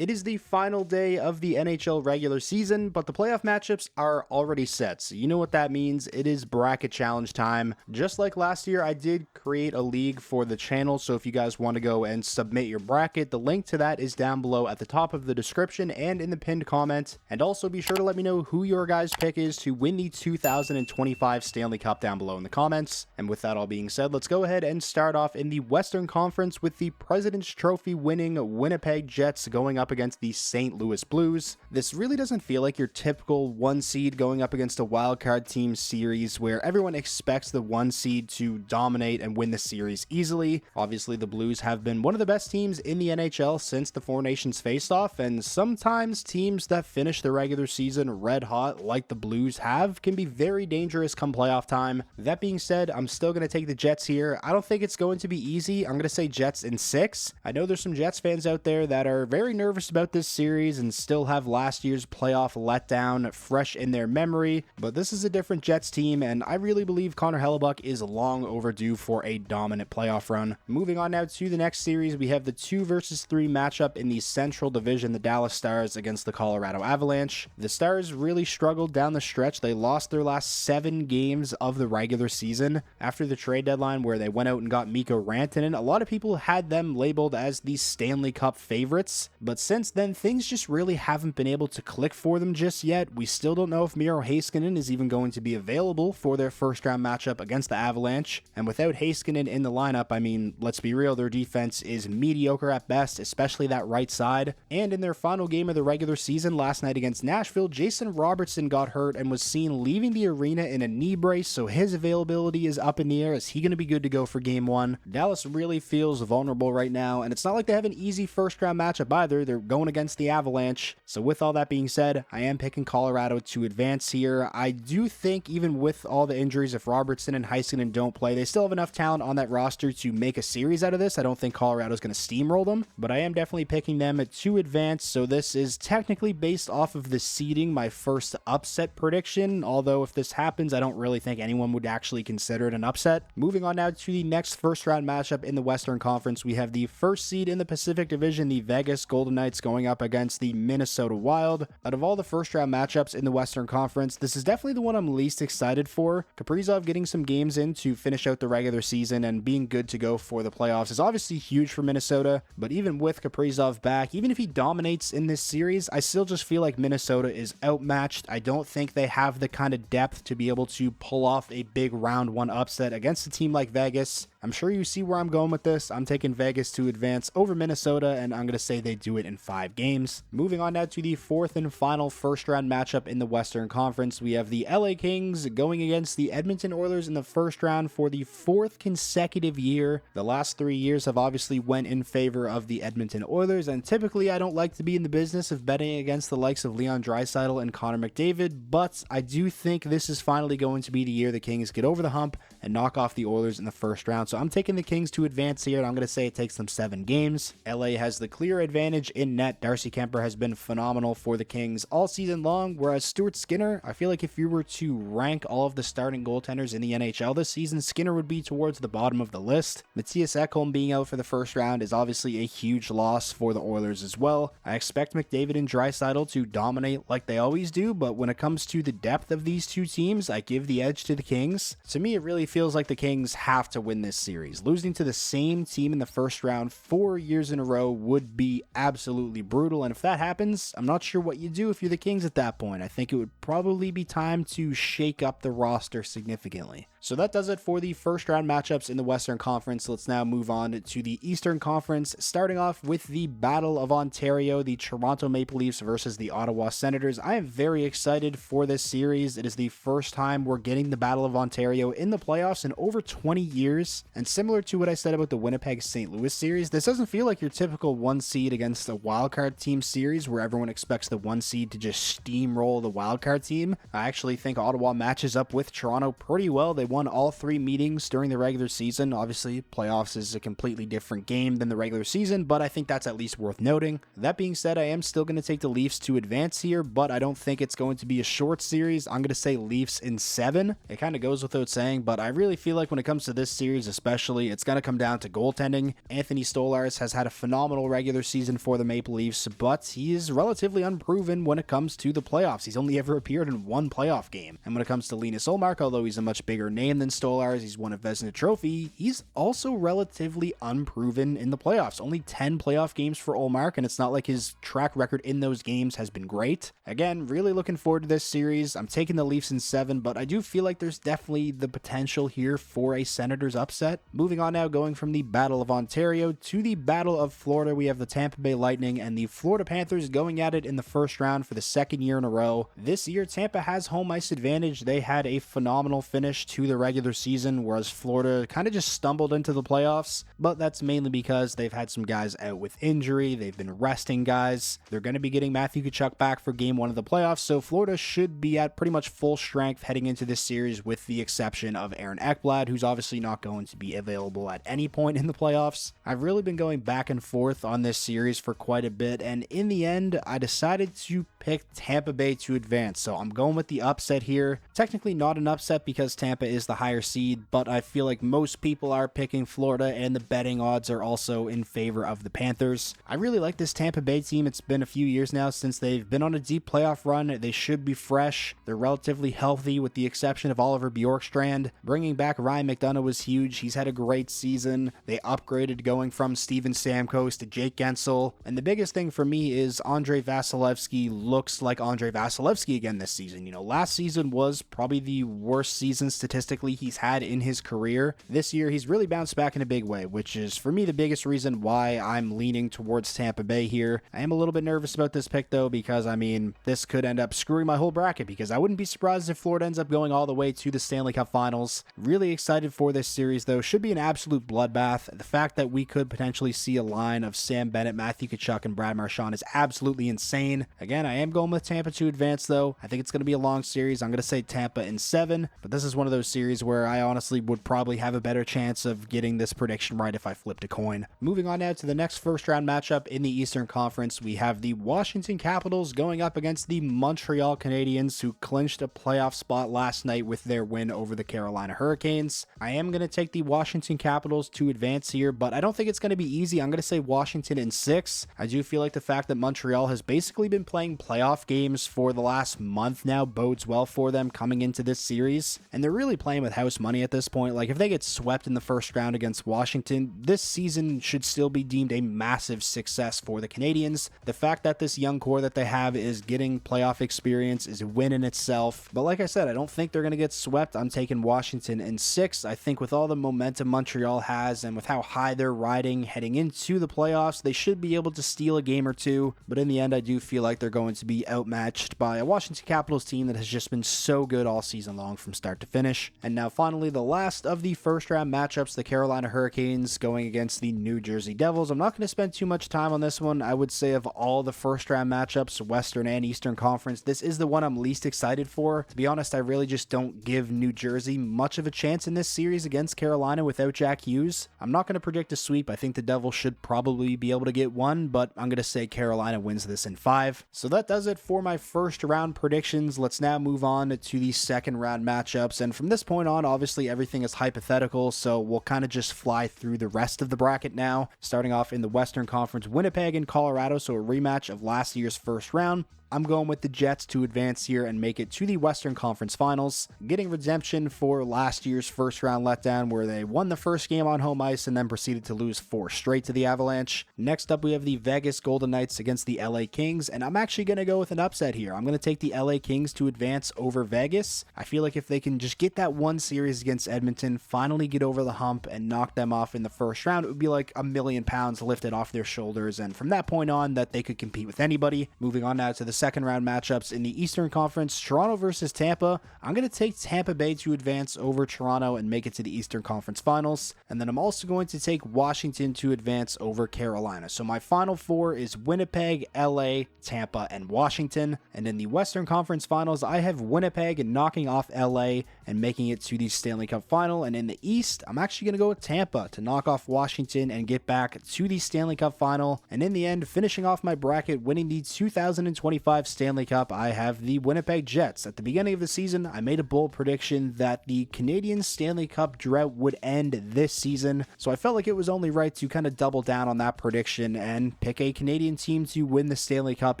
It is the final day of the NHL regular season, but the playoff matchups are already set, so you know what that means. It is bracket challenge time. Just like last year, I did create a league for the channel, so if you guys want to go and submit your bracket, the link to that is down below at the top of the description and in the pinned comment. And also be sure to let me know who your guys' pick is to win the 2025 Stanley Cup down below in the comments. And with that all being said, let's go ahead and start off in the Western Conference with the President's Trophy winning Winnipeg Jets going up against the St. Louis Blues. This really doesn't feel like your typical one seed going up against a wildcard team series where everyone expects the one seed to dominate and win the series easily. Obviously, the Blues have been one of the best teams in the NHL since the Four Nations faced-off, and sometimes teams that finish the regular season red hot like the Blues have can be very dangerous come playoff time. That being said, I'm still going to take the Jets here. I don't think it's going to be easy. I'm going to say Jets in 6. I know there's some Jets fans out there that are very nervous about this series and still have last year's playoff letdown fresh in their memory, but this is a different Jets team, and I really believe Connor Hellebuyck is long overdue for a dominant playoff run. Moving on now to the next series, we have the 2 versus 3 matchup in the Central Division, the Dallas Stars against the Colorado Avalanche. The Stars really struggled down the stretch. They lost their last 7 games of the regular season after the trade deadline where they went out and got Mikko Rantanen. A lot of people had them labeled as the Stanley Cup favorites, but since then things just really haven't been able to click for them just yet. We still don't know if Miro Heiskanen is even going to be available for their first round matchup against the Avalanche, and without Heiskanen in the lineup, I mean, let's be real, their defense is mediocre at best, especially that right side. And in their final game of the regular season last night against Nashville, Jason Robertson got hurt and was seen leaving the arena in a knee brace, so his availability is up in the air. Is he going to be good to go for game 1? Dallas really feels vulnerable right now, and it's not like they have an easy first round matchup either. They're going against the Avalanche. So with all that being said, I am picking Colorado to advance here. I do think even with all the injuries, if Robertson and Heiskanen don't play, they still have enough talent on that roster to make a series out of this. I don't think Colorado's going to steamroll them, but I am definitely picking them to advance. So this is technically based off of the seeding, my first upset prediction, although if this happens, I don't really think anyone would actually consider it an upset. Moving on now to the next first round matchup in the Western Conference, we have the first seed in the Pacific Division, the Vegas Golden Knights going up against the Minnesota Wild. Out of all the first round matchups in the Western Conference, this is definitely the one I'm least excited for. Kaprizov getting some games in to finish out the regular season and being good to go for the playoffs is obviously huge for Minnesota, but even with Kaprizov back, even if he dominates in this series, I still just feel like Minnesota is outmatched. I don't think they have the kind of depth to be able to pull off a big round 1 upset against a team like Vegas. I'm sure you see where I'm going with this. I'm taking Vegas to advance over Minnesota, and I'm going to say they do it in 5 games. Moving on now to the 4th and final first round matchup in the Western Conference, we have the LA Kings going against the Edmonton Oilers in the first round for the 4th consecutive year. The last 3 years have obviously went in favor of the Edmonton Oilers, and typically I don't like to be in the business of betting against the likes of Leon Draisaitl and Connor McDavid, but I do think this is finally going to be the year the Kings get over the hump and knock off the Oilers in the first round. So I'm taking the Kings to advance here, and I'm going to say it takes them 7 games. LA has the clear advantage in net. Darcy Kemper has been phenomenal for the Kings all season long, whereas Stuart Skinner, I feel like if you were to rank all of the starting goaltenders in the NHL this season, Skinner would be towards the bottom of the list. Matthias Ekholm being out for the first round is obviously a huge loss for the Oilers as well. I expect McDavid and Draisaitl to dominate like they always do, but when it comes to the depth of these two teams, I give the edge to the Kings. To me, it really feels like the Kings have to win this series. Losing to the same team in the first round 4 years in a row would be absolutely brutal, and if that happens, I'm not sure what you do if you're the Kings at that point. I think it would probably be time to shake up the roster significantly. So that does it for the first round matchups in the Western Conference. Let's now move on to the Eastern Conference, starting off with the Battle of Ontario, the Toronto Maple Leafs versus the Ottawa Senators. I am very excited for this series. It is the first time we're getting the Battle of Ontario in the playoffs in over 20 years, and similar to what I said about the Winnipeg St. Louis series, this doesn't feel like your typical 1 seed against a wildcard team series where everyone expects the 1 seed to just steamroll the wildcard team. I actually think Ottawa matches up with Toronto pretty well. They won all 3 meetings during the regular season. Obviously, playoffs is a completely different game than the regular season, but I think that's at least worth noting. That being said, I am still going to take the Leafs to advance here, but I don't think it's going to be a short series. I'm going to say Leafs in 7. It kind of goes without saying, but I really feel like when it comes to this series especially, it's going to come down to goaltending. Anthony Stolarz has had a phenomenal regular season for the Maple Leafs, but he is relatively unproven when it comes to the playoffs. He's only ever appeared in one playoff game. And when it comes to Linus Ullmark, although he's a much bigger name than Stolarz, he's won a Vezina Trophy, he's also relatively unproven in the playoffs. Only 10 playoff games for Ullmark, and it's not like his track record in those games has been great. Again, really looking forward to this series. I'm taking the Leafs in 7, but I do feel like there's definitely the potential here for a Senators upset. Moving on now, going from the Battle of Ontario to the Battle of Florida, we have the Tampa Bay Lightning and the Florida Panthers going at it in the first round for the second year in a row. This year, Tampa has home ice advantage. They had a phenomenal finish to the regular season, whereas Florida kind of just stumbled into the playoffs, but that's mainly because they've had some guys out with injury. They've been resting guys. They're going to be getting Matthew Tkachuk back for game 1 of the playoffs, so Florida should be at pretty much full strength heading into this series, with the exception of Aaron Ekblad, who's obviously not going to be available at any point in the playoffs. I've really been going back and forth on this series for quite a bit, and in the end, I decided to pick Tampa Bay to advance, so I'm going with the upset here. Technically not an upset because Tampa is the higher seed, but I feel like most people are picking Florida, and the betting odds are also in favor of the Panthers. I really like this Tampa Bay team. It's been a few years now since they've been on a deep playoff run. They should be fresh. They're relatively healthy with the exception of Oliver Bjorkstrand. Bringing back Ryan McDonough was huge. He's had a great season. They upgraded going from Steven Stamkos to Jake Gensel, and the biggest thing for me is Andrei Vasilevsky looks like Andrei Vasilevsky again this season. You know, last season was probably the worst season statistically he's had in his career. This year, he's really bounced back in a big way, which is, for me, the biggest reason why I'm leaning towards Tampa Bay here. I am a little bit nervous about this pick, though, because, I mean, this could end up screwing my whole bracket, because I wouldn't be surprised if Florida ends up going all the way to the Stanley Cup Finals. Really excited for this series, though. Should be an absolute bloodbath. The fact that we could potentially see a line of Sam Bennett, Matthew Tkachuk, and Brad Marchand is absolutely insane. Again, I am going with Tampa to advance, though. I think it's going to be a long series. I'm going to say Tampa in 7, but this is one of those series where I honestly would probably have a better chance of getting this prediction right if I flipped a coin. Moving on now to the next first round matchup in the Eastern Conference, we have the Washington Capitals going up against the Montreal Canadiens, who clinched a playoff spot last night with their win over the Carolina Hurricanes. I am going to take the Washington Capitals to advance here, but I don't think it's going to be easy. I'm going to say Washington in 6. I do feel like the fact that Montreal has basically been playing playoff games for the last month now bodes well for them coming into this series, and they're really playing with house money at this point. Like, if they get swept in the first round against Washington, this season should still be deemed a massive success for the Canadiens. The fact that this young core that they have is getting playoff experience is a win in itself, but like I said, I don't think they're going to get swept. I'm taking Washington in 6. I think with all the momentum Montreal has and with how high they're riding heading into the playoffs, they should be able to steal a game or two, but in the end, I do feel like they're going to be outmatched by a Washington Capitals team that has just been so good all season long from start to finish. And now finally, the last of the first round matchups, the Carolina Hurricanes going against the New Jersey Devils. I'm not going to spend too much time on this one. I would say of all the first round matchups, Western and Eastern Conference, this is the one I'm least excited for. To be honest, I really just don't give New Jersey much of a chance in this series against Carolina without Jack Hughes. I'm not going to predict a sweep. I think the Devils should probably be able to get one, but I'm going to say Carolina wins this in 5. So that does it for my first round predictions. Let's now move on to the second round matchups, and from this point on, obviously everything is hypothetical, so we'll kind of just fly through the rest of the bracket now. Starting off in the Western Conference, Winnipeg and Colorado, so a rematch of last year's first round. I'm going with the Jets to advance here and make it to the Western Conference Finals, getting redemption for last year's first round letdown where they won the first game on home ice and then proceeded to lose 4 straight to the Avalanche. Next up, we have the Vegas Golden Knights against the LA Kings, and I'm actually going to go with an upset here. I'm going to take the LA Kings to advance over Vegas. I feel like if they can just get that one series against Edmonton, finally get over the hump and knock them off in the first round, it would be like £1 million lifted off their shoulders, and from that point on, that they could compete with anybody. Moving on now to the second round matchups in the Eastern Conference, Toronto versus Tampa. I'm going to take Tampa Bay to advance over Toronto and make it to the Eastern Conference Finals. And then I'm also going to take Washington to advance over Carolina. So my final 4 is Winnipeg, LA, Tampa, and Washington. And in the Western Conference Finals, I have Winnipeg knocking off LA and making it to the Stanley Cup Final. And in the East, I'm actually going to go with Tampa to knock off Washington and get back to the Stanley Cup Final. And in the end, finishing off my bracket, winning the 2025 2025 Stanley Cup, I have the Winnipeg Jets. At the beginning of the season, I made a bold prediction that the Canadian Stanley Cup drought would end this season, so I felt like it was only right to kind of double down on that prediction and pick a Canadian team to win the Stanley Cup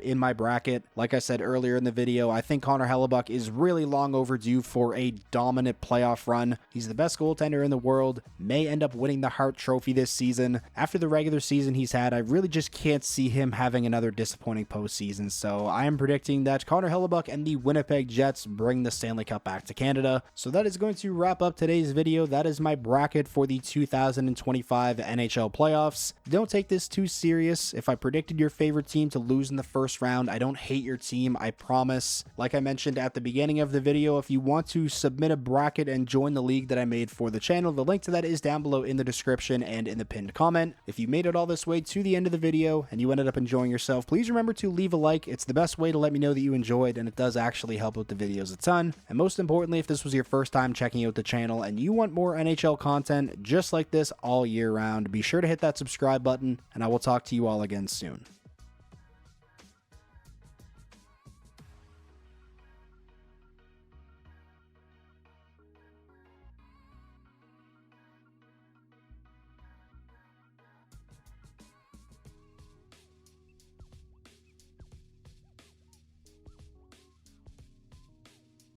in my bracket. Like I said earlier in the video, I think Connor Hellebuyck is really long overdue for a dominant playoff run. He's the best goaltender in the world, may end up winning the Hart Trophy this season. After the regular season he's had, I really just can't see him having another disappointing postseason, so I am predicting that Connor Hellebuyck and the Winnipeg Jets bring the Stanley Cup back to Canada. So that is going to wrap up today's video. That is my bracket for the 2025 NHL playoffs. Don't take this too serious. If I predicted your favorite team to lose in the first round, I don't hate your team, I promise. Like I mentioned at the beginning of the video, if you want to submit a bracket and join the league that I made for the channel, the link to that is down below in the description and in the pinned comment. If you made it all this way to the end of the video and you ended up enjoying yourself, please remember to leave a like. It's the best way to let me know that you enjoyed, and it does actually help with the videos a ton. And most importantly, if this was your first time checking out the channel and you want more NHL content just like this all year round, be sure to hit that subscribe button, and I will talk to you all again soon.